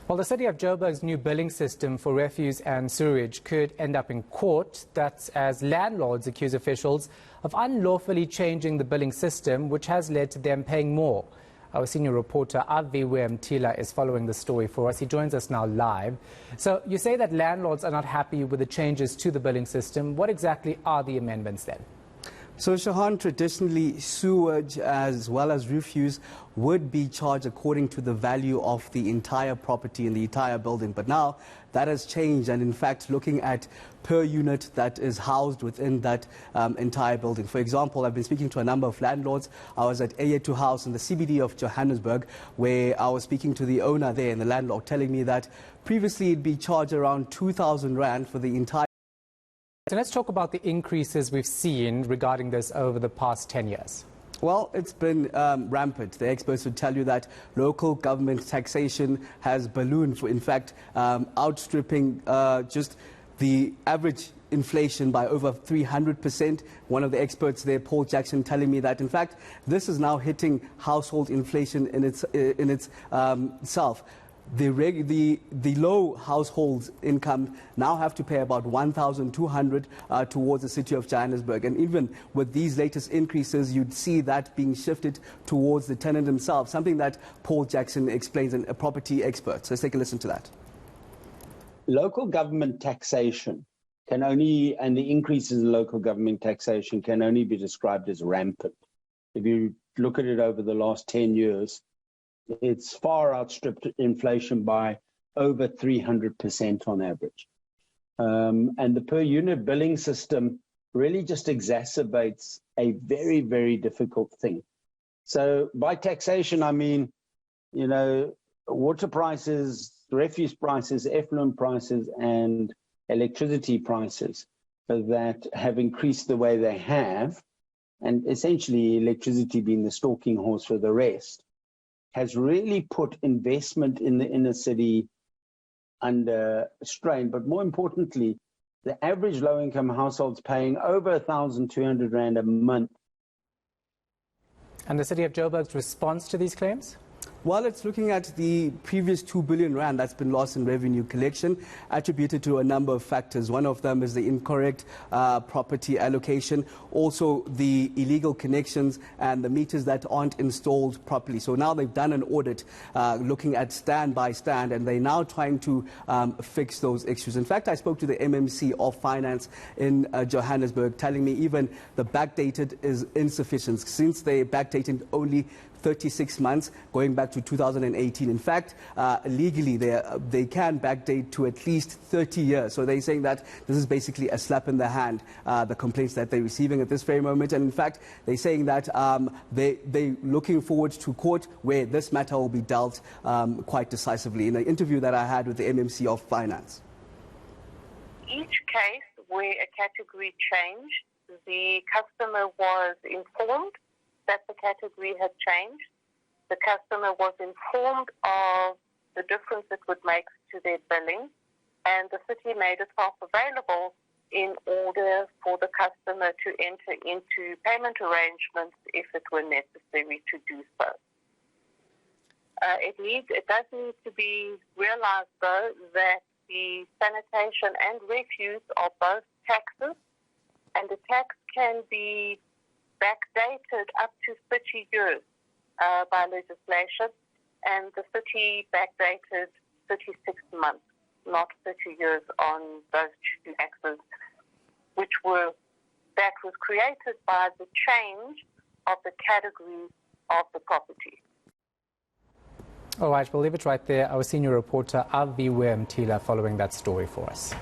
Well, the City of Joburg's new billing system for refuse and sewage could end up in court. That's as landlords accuse officials of unlawfully changing the billing system, which has led to them paying more. Our senior reporter, Aviwe Mtila, is following the story for us. He joins us now live. So you say that landlords are not happy with the changes to the billing system. What exactly are the amendments then? So, Shahan, traditionally sewage as well as refuse would be charged according to the value of the entire property in the entire building. But now that has changed, and in fact looking at per unit that is housed within that entire building. For example, I've been speaking to a number of landlords. I was at A2 House in the CBD of Johannesburg, where I was speaking to the owner there and the landlord telling me that previously it'd be charged around 2,000 Rand for the entire. So let's talk about the increases we've seen regarding this over the past 10 years. Well, it's been rampant. The experts would tell you that local government taxation has ballooned, in fact, outstripping just the average inflation by over 300%. One of the experts there, Paul Jackson, telling me that, in fact, this is now hitting household inflation in itself. The low household income now have to pay about 1,200 towards the City of Johannesburg. And even with these latest increases, you'd see that being shifted towards the tenant himself, something that Paul Jackson explains, a property expert. So let's take a listen to that. Local government taxation can only, and the increases in local government taxation can only be described as rampant. If you look at it over the last 10 years, it's far outstripped inflation by over 300% on average. And the per unit billing system really just exacerbates a very, very difficult thing. So by taxation, I mean, you know, water prices, refuse prices, effluent prices, and electricity prices that have increased the way they have, and essentially electricity being the stalking horse for the rest, has really put investment in the inner city under strain. But more importantly, the average low-income households paying over 1,200 Rand a month. And the City of Joburg's response to these claims? Well, it's looking at the previous 2 billion Rand that's been lost in revenue collection, attributed to a number of factors. One of them is the incorrect property allocation, also the illegal connections and the meters that aren't installed properly. So now they've done an audit looking at stand by stand, and they're now trying to fix those issues. In fact, I spoke to the MMC of Finance in Johannesburg, telling me even the backdated is insufficient, since they backdated only 36 months, going back to 2018. In fact, legally, they can backdate to at least 30 years. So they're saying that this is basically a slap in the hand, the complaints that they're receiving at this very moment. And in fact, they're saying that they're looking forward to court, where this matter will be dealt quite decisively. In an interview that I had with the MMC of Finance. Each case where a category changed, the customer was informed that the category had changed. The customer was informed of the difference it would make to their billing, and the city made itself available in order for the customer to enter into payment arrangements if it were necessary to do so. It does need to be realized, though, that the sanitation and refuse are both taxes, and the tax can be backdated up to 30 years by legislation, and the city backdated 36 months, not 30 years on those two taxes, that was created by the change of the category of the property. All right, we'll leave it right there. Our senior reporter, Aviwe Mtila, following that story for us.